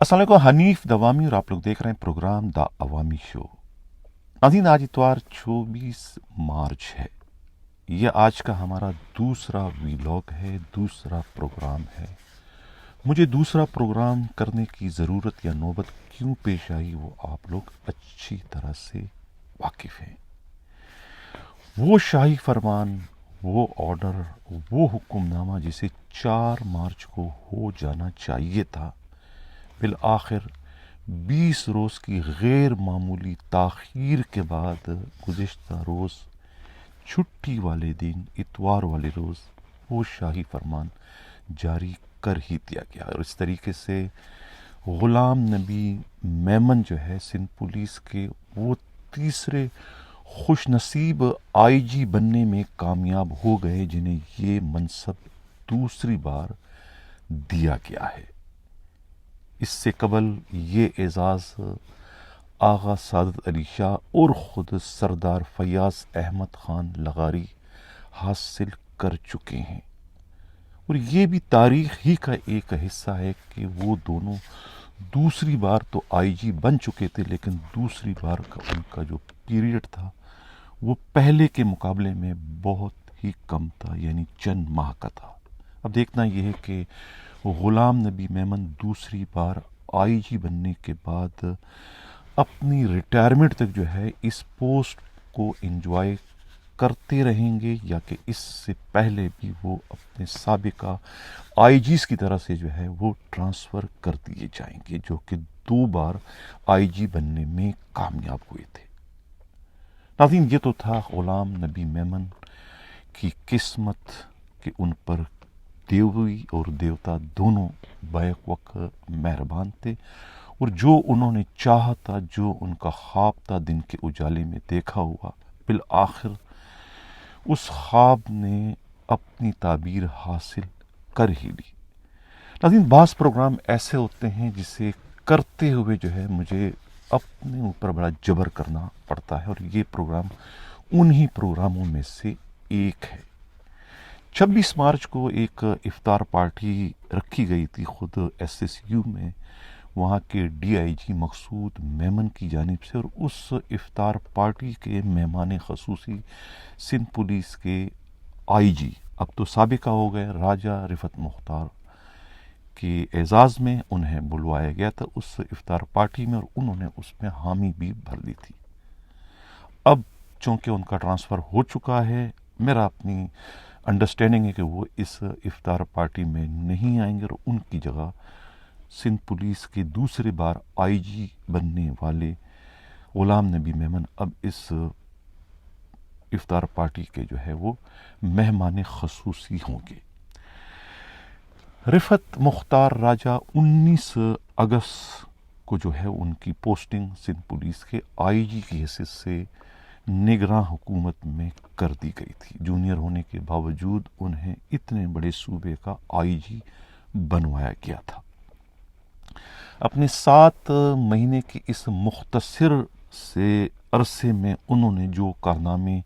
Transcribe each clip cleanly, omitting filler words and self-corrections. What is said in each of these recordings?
السلام علیکم، حنیف دوامی اور آپ لوگ دیکھ رہے ہیں پروگرام دا عوامی شو۔ ناظرین، آج اتوار 24 مارچ ہے۔ یہ آج کا ہمارا دوسرا ویلاگ ہے، دوسرا پروگرام ہے۔ مجھے دوسرا پروگرام کرنے کی ضرورت یا نوبت کیوں پیش آئی وہ آپ لوگ اچھی طرح سے واقف ہیں۔ وہ شاہی فرمان، وہ آرڈر، وہ حکم نامہ جسے 4 مارچ کو ہو جانا چاہیے تھا، بالآخر 20 روز کی غیر معمولی تاخیر کے بعد گزشتہ روز چھٹی والے دن، اتوار والے روز، وہ شاہی فرمان جاری کر ہی دیا گیا۔ اور اس طریقے سے غلام نبی میمن جو ہے سندھ پولیس کے، وہ تیسرے خوش نصیب آئی جی بننے میں کامیاب ہو گئے جنہیں یہ منصب دوسری بار دیا گیا ہے۔ اس سے قبل یہ اعزاز آغا سعادت علی شاہ اور خود سردار فیاض احمد خان لغاری حاصل کر چکے ہیں، اور یہ بھی تاریخ ہی کا ایک حصہ ہے کہ وہ دونوں دوسری بار تو آئی جی بن چکے تھے، لیکن دوسری بار کا ان کا جو پیریڈ تھا وہ پہلے کے مقابلے میں بہت ہی کم تھا، یعنی چند ماہ کا تھا۔ اب دیکھنا یہ ہے کہ غلام نبی میمن دوسری بار آئی جی بننے کے بعد اپنی ریٹائرمنٹ تک جو ہے اس پوسٹ کو انجوائے کرتے رہیں گے، یا کہ اس سے پہلے بھی وہ اپنے سابقہ آئی جیز کی طرح سے جو ہے وہ ٹرانسفر کر دیے جائیں گے، جو کہ 2 بار آئی جی بننے میں کامیاب ہوئے تھے۔ ناظرین، یہ تو تھا غلام نبی میمن کی قسمت کہ ان پر دیوی اور دیوتا دونوں بیک وقت مہربان تھے، اور جو انہوں نے چاہا تھا، جو ان کا خواب تھا دن کے اجالے میں دیکھا ہوا، بالآخر اس خواب نے اپنی تعبیر حاصل کر ہی لی۔ ناظرین، بعض پروگرام ایسے ہوتے ہیں جسے کرتے ہوئے جو ہے مجھے اپنے اوپر بڑا جبر کرنا پڑتا ہے، اور یہ پروگرام انہی پروگراموں میں سے ایک ہے۔ 26 مارچ کو ایک افطار پارٹی رکھی گئی تھی خود ایس ایس یو میں، وہاں کے ڈی آئی جی مقصود میمن کی جانب سے، اور اس افطار پارٹی کے مہمان خصوصی سندھ پولیس کے آئی جی، اب تو سابقہ ہو گئے، راجہ رفعت مختار کے اعزاز میں انہیں بلوایا گیا تھا اس افطار پارٹی میں، اور انہوں نے اس میں حامی بھی بھر دی تھی۔ اب چونکہ ان کا ٹرانسفر ہو چکا ہے، میرا اپنی انڈرسٹینڈنگ ہے کہ وہ اس افطار پارٹی میں نہیں آئیں گے، اور ان کی جگہ سندھ پولیس کے دوسری بار آئی جی بننے والے غلام نبی میمن اب اس افطار پارٹی کے جو ہے وہ مہمان خصوصی ہوں گے۔ رفعت مختار راجہ 19 اگست کو جو ہے ان کی پوسٹنگ سندھ پولیس کے آئی جی کی حیثیت سے نگراں حکومت میں کر دی گئی تھی۔ جونیئر ہونے کے باوجود انہیں اتنے بڑے صوبے کا آئی جی بنوایا گیا تھا۔ اپنے 7 مہینے کے اس مختصر سے عرصے میں انہوں نے جو کارنامے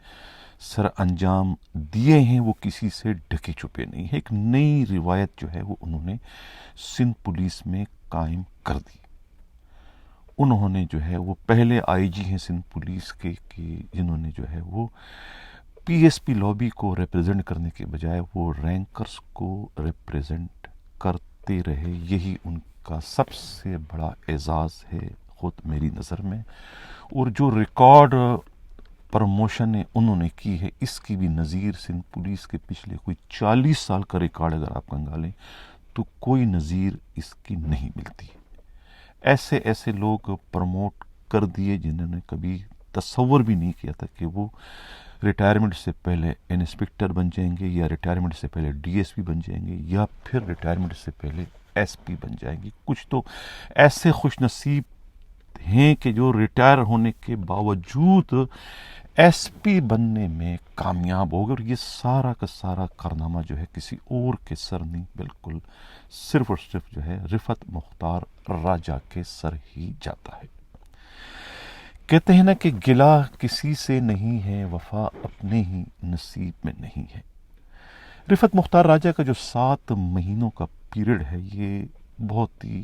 سر انجام دیے ہیں وہ کسی سے ڈھکے چھپے نہیں ہیں۔ ایک نئی روایت جو ہے وہ انہوں نے سندھ پولیس میں قائم کر دی۔ انہوں نے جو ہے وہ پہلے آئی جی ہیں سندھ پولیس کے کہ جنہوں نے جو ہے وہ پی ایس پی لابی کو ریپرزینٹ کرنے کے بجائے وہ رینکرز کو ریپرزینٹ کرتے رہے۔ یہی ان کا سب سے بڑا اعزاز ہے خود میری نظر میں، اور جو ریکارڈ پروموشن انہوں نے کی ہے اس کی بھی نظیر سندھ پولیس کے پچھلے کوئی 40 سال کا ریکارڈ اگر آپ کنگالیں تو کوئی نظیر اس کی نہیں ملتی۔ ایسے ایسے لوگ پروموٹ کر دیے جنہوں نے کبھی تصور بھی نہیں کیا تھا کہ وہ ریٹائرمنٹ سے پہلے انسپکٹر بن جائیں گے، یا ریٹائرمنٹ سے پہلے ڈی ایس پی بن جائیں گے، یا پھر ریٹائرمنٹ سے پہلے ایس پی بن جائیں گے۔ کچھ تو ایسے خوش نصیب ہیں کہ جو ریٹائر ہونے کے باوجود ایس پی بننے میں کامیاب ہو گئے، اور یہ سارا کا سارا کارنامہ جو ہے کسی اور کے سر نہیں، بالکل صرف اور صرف جو ہے رفعت مختار راجہ کے سر ہی جاتا ہے۔ کہتے ہیں نا کہ گلہ کسی سے نہیں ہے، وفا اپنے ہی نصیب میں نہیں ہے۔ رفعت مختار راجہ کا جو 7 مہینوں کا پیریڈ ہے یہ بہت ہی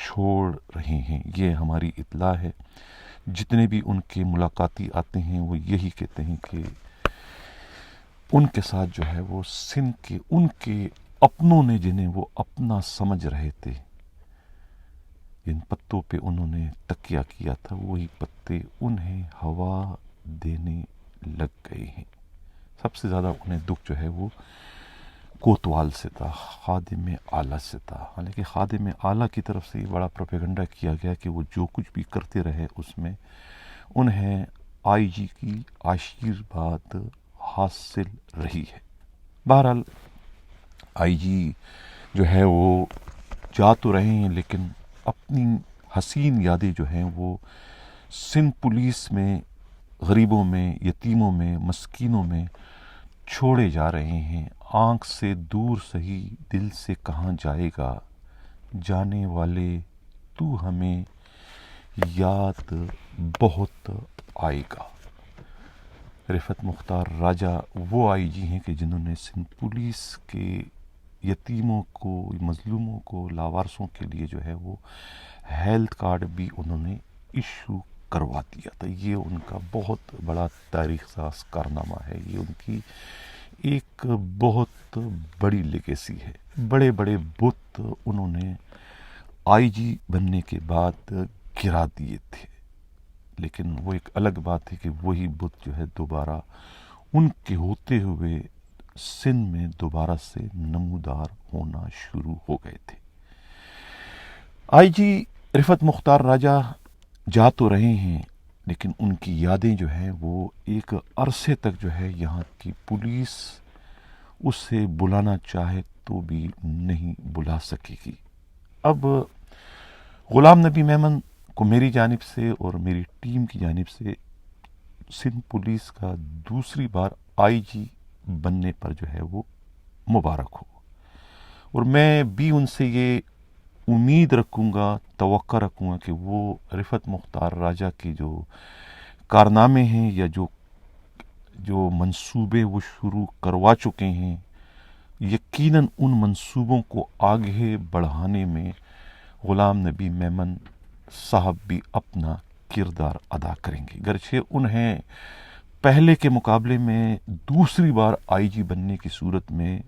چھوڑ رہے ہیں۔ یہ ہماری اطلاع ہے۔ جتنے بھی ان کے ملاقاتی آتے ہیں وہ یہی کہتے ہیں کہ ان کے ساتھ جو ہے وہ سندھ کے ان کے اپنوں نے جنہیں وہ اپنا سمجھ رہے تھے، جن پتوں پہ انہوں نے تکیہ کیا تھا، وہی پتے انہیں ہوا دینے لگ گئے ہیں۔ سب سے زیادہ انہیں دکھ جو ہے وہ کوتوال سے تھا، خادم اعلیٰ سے تھا۔ حالانکہ خادم اعلیٰ کی طرف سے یہ بڑا پروپیگنڈا کیا گیا کہ وہ جو کچھ بھی کرتے رہے اس میں انہیں آئی جی کی آشیرواد حاصل رہی ہے۔ بہرحال آئی جی جو ہے وہ جا تو رہے ہیں لیکن اپنی حسین یادیں جو ہیں وہ سندھ پولیس میں غریبوں میں، یتیموں میں، مسکینوں میں چھوڑے جا رہے ہیں۔ آنکھ سے دور سہی دل سے کہاں جائے گا، جانے والے تو ہمیں یاد بہت آئے گا۔ رفعت مختار راجہ وہ آئی جی ہیں کہ جنہوں نے سندھ پولیس کے یتیموں کو، مظلوموں کو، لاوارثوں کے لیے جو ہے وہ ہیلتھ کارڈ بھی انہوں نے ایشو کروا دیا تھا۔ یہ ان کا بہت بڑا تاریخ ساز کارنامہ ہے، یہ ان کی ایک بہت بڑی لیگیسی ہے۔ بڑے بڑے بت انہوں نے آئی جی بننے کے بعد گرا دیے تھے، لیکن وہ ایک الگ بات ہے کہ وہی بت جو ہے دوبارہ ان کے ہوتے ہوئے سندھ میں دوبارہ سے نمودار ہونا شروع ہو گئے تھے۔ آئی جی رفعت مختار راجہ جا تو رہے ہیں لیکن ان کی یادیں جو ہیں وہ ایک عرصے تک جو ہے یہاں کی پولیس اسے بلانا چاہے تو بھی نہیں بلا سکے گی۔ اب غلام نبی میمن کو میری جانب سے اور میری ٹیم کی جانب سے سندھ پولیس کا دوسری بار آئی جی بننے پر جو ہے وہ مبارک ہو، اور میں بھی ان سے یہ امید رکھوں گا، توقع رکھوں گا کہ وہ رفعت مختار راجہ کے جو کارنامے ہیں یا جو منصوبے وہ شروع کروا چکے ہیں، یقیناً ان منصوبوں کو آگے بڑھانے میں غلام نبی میمن صاحب بھی اپنا کردار ادا کریں گے۔ گرچہ انہیں پہلے کے مقابلے میں دوسری بار آئی جی بننے کی صورت میں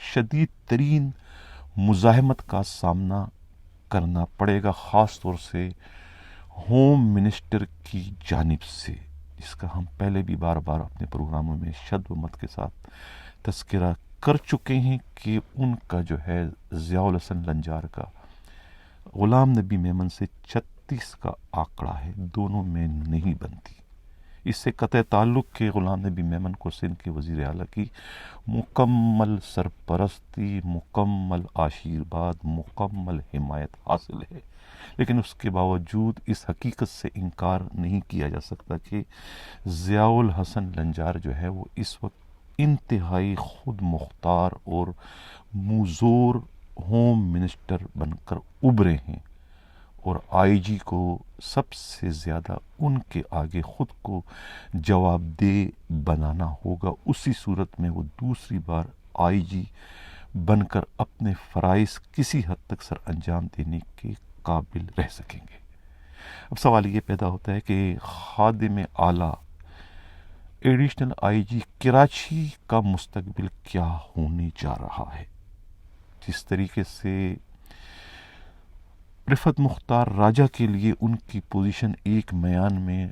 شدید ترین مزاحمت کا سامنا کرنا پڑے گا، خاص طور سے ہوم منسٹر کی جانب سے، جس کا ہم پہلے بھی بار بار اپنے پروگراموں میں شد و مت کے ساتھ تذکرہ کر چکے ہیں کہ ان کا جو ہے ضیاء الحسن لنجار کا غلام نبی میمن سے 36 کا آنکڑا ہے، دونوں میں نہیں بنتی۔ اس سے قطع تعلق کے غلام نبی میمن کو سندھ کے وزیر اعلیٰ کی مکمل سرپرستی، مکمل آشیرواد، مکمل حمایت حاصل ہے، لیکن اس کے باوجود اس حقیقت سے انکار نہیں کیا جا سکتا کہ ضیاء الحسن لنجار جو ہے وہ اس وقت انتہائی خود مختار اور موزور ہوم منسٹر بن کر ابھرے ہیں، اور آئی جی کو سب سے زیادہ ان کے آگے خود کو جواب دہ بنانا ہوگا۔ اسی صورت میں وہ دوسری بار آئی جی بن کر اپنے فرائض کسی حد تک سر انجام دینے کے قابل رہ سکیں گے۔ اب سوال یہ پیدا ہوتا ہے کہ خادم اعلیٰ ایڈیشنل آئی جی کراچی کا مستقبل کیا ہونے جا رہا ہے؟ جس طریقے سے رفعت مختار راجہ کے لیے ان کی پوزیشن ایک میان میں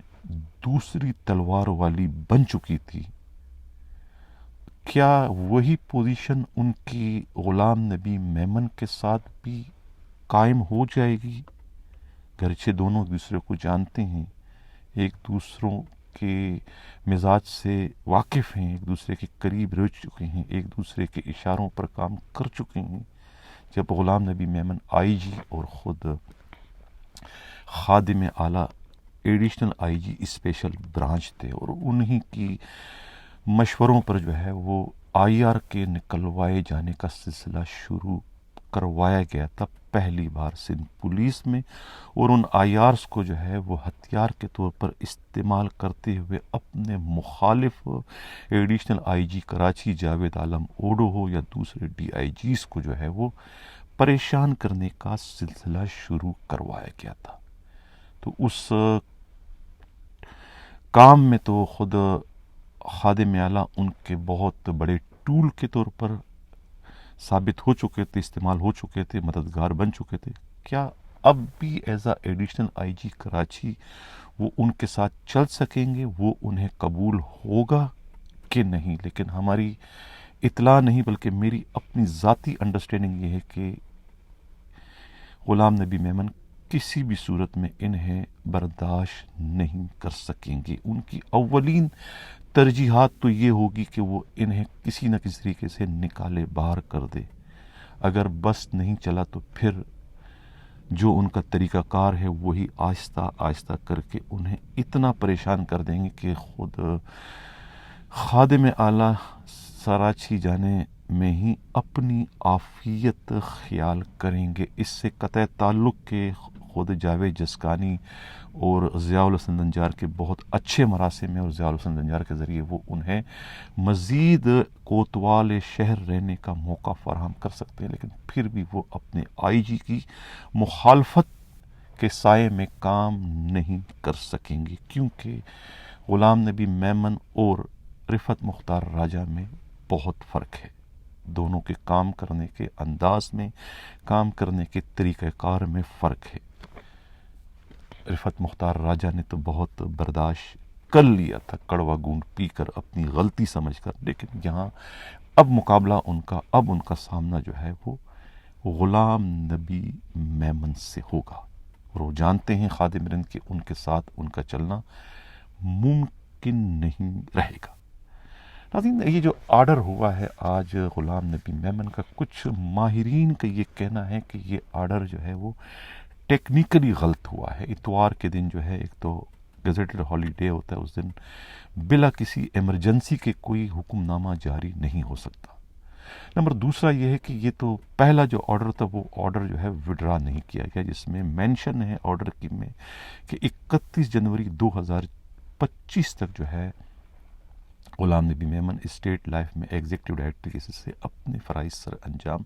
دوسری تلوار والی بن چکی تھی، کیا وہی پوزیشن ان کی غلام نبی میمن کے ساتھ بھی قائم ہو جائے گی؟ گرچہ دونوں دوسرے کو جانتے ہیں، ایک دوسروں کے مزاج سے واقف ہیں، ایک دوسرے کے قریب رہ چکے ہیں، ایک دوسرے کے اشاروں پر کام کر چکے ہیں۔ جب غلام نبی میمن آئی جی اور خود خادم اعلیٰ additional I G special branch تھے، اور انہی کی مشوروں پر جو ہے وہ آئی آر کے نکلوائے جانے کا سلسلہ شروع کروایا گیا تھا پہلی بار سندھ پولیس میں، اور ان آئی آرز کو جو ہے وہ ہتھیار کے طور پر استعمال کرتے ہوئے اپنے مخالف additional I G Karachi Javed Alam اوڈو ہو یا دوسرے ڈی آئی جیز کو جو ہے وہ پریشان کرنے کا سلسلہ شروع کروایا گیا تھا۔ تو اس کام میں تو خود خادم اعلیٰ ان کے بہت بڑے ٹول کے طور پر ثابت ہو چکے تھے، استعمال ہو چکے تھے، مددگار بن چکے تھے۔ کیا اب بھی as a additional I G Karachi وہ ان کے ساتھ چل سکیں گے؟ وہ انہیں قبول ہوگا کہ نہیں؟ لیکن ہماری اطلاع نہیں، بلکہ میری اپنی ذاتی انڈرسٹینڈنگ یہ ہے کہ غلام نبی میمن کسی بھی صورت میں انہیں برداشت نہیں کر سکیں گے۔ ان کی اولین ترجیحات تو یہ ہوگی کہ وہ انہیں کسی نہ کسی طریقے سے نکالے باہر کر دے۔ اگر بس نہیں چلا تو پھر جو ان کا طریقہ کار ہے وہی آہستہ آہستہ کر کے انہیں اتنا پریشان کر دیں گے کہ خود خادم اعلیٰ سراچی جانے میں ہی اپنی عافیت خیال کریں گے۔ اس سے قطع تعلق کے خود جاوید جسکانی اور ضیاء الحسن نجار کے بہت اچھے مراسم ہیں، اور ضیاء الحسن نجار کے ذریعے وہ انہیں مزید کوتوال شہر رہنے کا موقع فراہم کر سکتے ہیں، لیکن پھر بھی وہ اپنے آئی جی کی مخالفت کے سائے میں کام نہیں کر سکیں گے، کیونکہ غلام نبی میمن اور رفعت مختار راجہ میں بہت فرق ہے۔ دونوں کے کام کرنے کے انداز میں، کام کرنے کے طریقہ کار میں فرق ہے۔ رفعت مختار راجہ نے تو بہت برداشت کر لیا تھا، کڑوا گونڈ پی کر، اپنی غلطی سمجھ کر، لیکن یہاں اب مقابلہ ان کا سامنا جو ہے وہ غلام نبی میمن سے ہوگا، اور وہ جانتے ہیں خادم رند کہ ان کے ساتھ ان کا چلنا ممکن نہیں رہے گا۔ ناظرین، یہ جو آرڈر ہوا ہے آج غلام نبی میمن کا، کچھ ماہرین کا یہ کہنا ہے کہ یہ آرڈر جو ہے وہ ٹیکنیکلی غلط ہوا ہے۔ اتوار کے دن جو ہے ایک تو گزٹڈ ہالیڈے ہوتا ہے، اس دن بلا کسی ایمرجنسی کے کوئی حکم نامہ جاری نہیں ہو سکتا۔ نمبر دوسرا یہ ہے کہ یہ تو پہلا جو آرڈر تھا وہ آرڈر جو ہے وڈرا نہیں کیا گیا، جس میں مینشن ہے آرڈر کی میں کہ 31 جنوری 2025 تک جو ہے غلام نبی میمن اسٹیٹ لائف میں ایگزیکٹو ڈائریکٹر سے اپنے فرائض سر انجام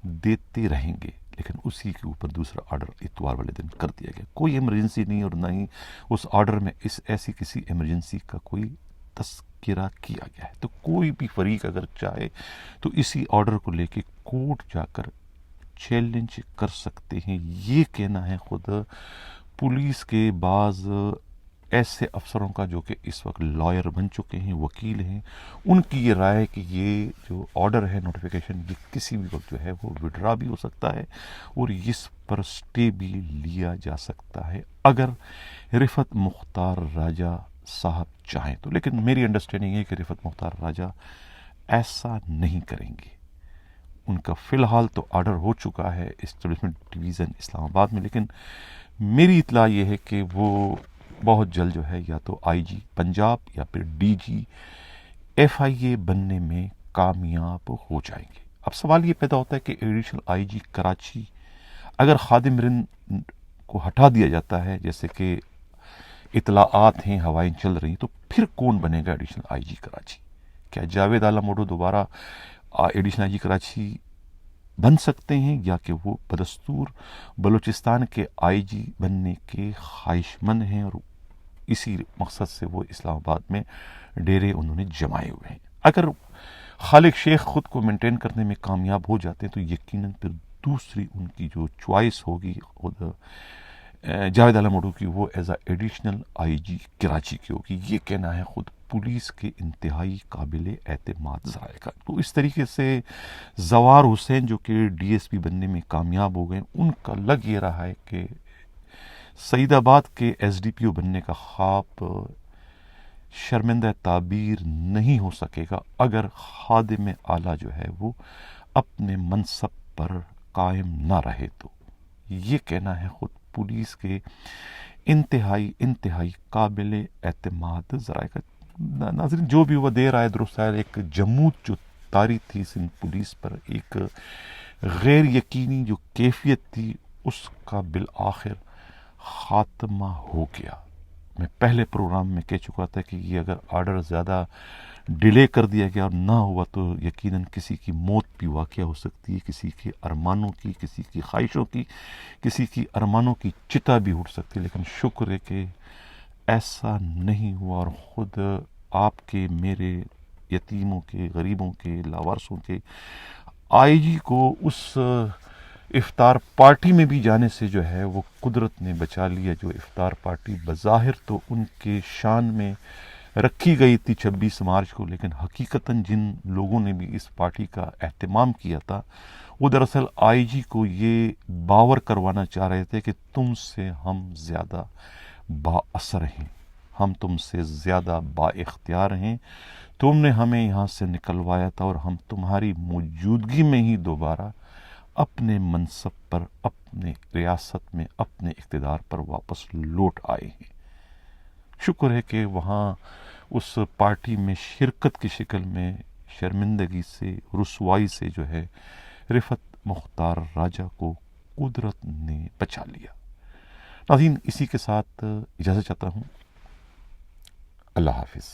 دیتے رہیں گے، لیکن اسی کے اوپر دوسرا آرڈر اتوار والے دن کر دیا گیا۔ کوئی ایمرجنسی نہیں، اور نہ ہی اس آرڈر میں ایسی کسی ایمرجنسی کا کوئی تذکرہ کیا گیا ہے۔ تو کوئی بھی فریق اگر چاہے تو اسی آرڈر کو لے کے کورٹ جا کر چیلنج کر سکتے ہیں۔ یہ کہنا ہے خود پولیس کے بعض ایسے افسروں کا جو کہ اس وقت لائر بن چکے ہیں، وکیل ہیں، ان کی یہ رائے ہے کہ یہ جو آرڈر ہے، نوٹیفیکیشن، یہ کسی بھی وقت جو ہے وہ وڈرا بھی ہو سکتا ہے، اور اس پر سٹے بھی لیا جا سکتا ہے اگر رفعت مختار راجہ صاحب چاہیں تو۔ لیکن میری انڈرسٹینڈنگ ہے کہ رفعت مختار راجہ ایسا نہیں کریں گے۔ ان کا فی الحال تو آرڈر ہو چکا ہے اسٹیبلشمنٹ ڈویژن اسلام آباد میں، لیکن میری اطلاع یہ ہے کہ وہ بہت جلد جو ہے یا تو آئی جی پنجاب یا پھر ڈی جی ایف آئی اے بننے میں کامیاب ہو جائیں گے۔ اب سوال یہ پیدا ہوتا ہے کہ ایڈیشنل آئی جی کراچی اگر خادم رند کو ہٹا دیا جاتا ہے، جیسے کہ اطلاعات ہیں، ہوائیں چل رہی ہیں، تو پھر کون بنے گا ایڈیشنل آئی جی کراچی؟ کیا جاوید عالم موڈو دوبارہ ایڈیشنل آئی جی کراچی بن سکتے ہیں، یا کہ وہ بدستور بلوچستان کے آئی جی بننے کے خواہش مند ہیں اور اسی مقصد سے وہ اسلام آباد میں ڈیرے انہوں نے جمائے ہوئے ہیں؟ اگر خالق شیخ خود کو مینٹین کرنے میں کامیاب ہو جاتے ہیں تو یقیناً پھر دوسری ان کی جو چوائس ہوگی خود جاوید عالم موڈو کی، وہ as a additional I G Karachi کی ہوگی۔ یہ کہنا ہے خود پولیس کے انتہائی قابل اعتماد ذرائع کا۔ تو اس طریقے سے زوار حسین جو کہ ڈی ایس پی بننے میں کامیاب ہو گئے، ان کا لگ یہ رہا ہے کہ سعید آباد کے ایس ڈی پی او بننے کا خواب شرمندہ تعبیر نہیں ہو سکے گا اگر خادم اعلیٰ جو ہے وہ اپنے منصب پر قائم نہ رہے تو۔ یہ کہنا ہے خود پولیس کے انتہائی قابل اعتماد ذرائع کا۔ ناظرین، جو بھی وہ دیر آئے درست آئے، ایک جمود جو طاری تھی سندھ پولیس پر، ایک غیر یقینی جو کیفیت تھی، اس کا بالآخر خاتمہ ہو گیا۔ میں پہلے پروگرام میں کہہ چکا تھا کہ یہ اگر آرڈر زیادہ ڈیلے کر دیا گیا اور نہ ہوا تو یقیناً کسی کی موت بھی واقع ہو سکتی ہے، کسی کے ارمانوں کی، کسی کی خواہشوں کی، کسی کی ارمانوں کی چتا بھی اٹھ سکتی ہے، لیکن شکر ہے کہ ایسا نہیں ہوا، اور خود آپ کے، میرے، یتیموں کے، غریبوں کے، لاوارثوں کے آئی جی کو اس افطار پارٹی میں بھی جانے سے جو ہے وہ قدرت نے بچا لیا، جو افطار پارٹی بظاہر تو ان کے شان میں رکھی گئی تھی 26 مارچ کو، لیکن حقیقتاً جن لوگوں نے بھی اس پارٹی کا اہتمام کیا تھا وہ دراصل آئی جی کو یہ باور کروانا چاہ رہے تھے کہ تم سے ہم زیادہ با اثر ہیں، ہم تم سے زیادہ با اختیار ہیں، تم نے ہمیں یہاں سے نکلوایا تھا اور ہم تمہاری موجودگی میں ہی دوبارہ اپنے منصب پر، اپنے ریاست میں، اپنے اقتدار پر واپس لوٹ آئے ہیں۔ شکر ہے کہ وہاں اس پارٹی میں شرکت کی شکل میں شرمندگی سے، رسوائی سے جو ہے رفعت مختار راجہ کو قدرت نے بچا لیا۔ ناظرین، اسی کے ساتھ اجازت چاہتا ہوں، اللہ حافظ۔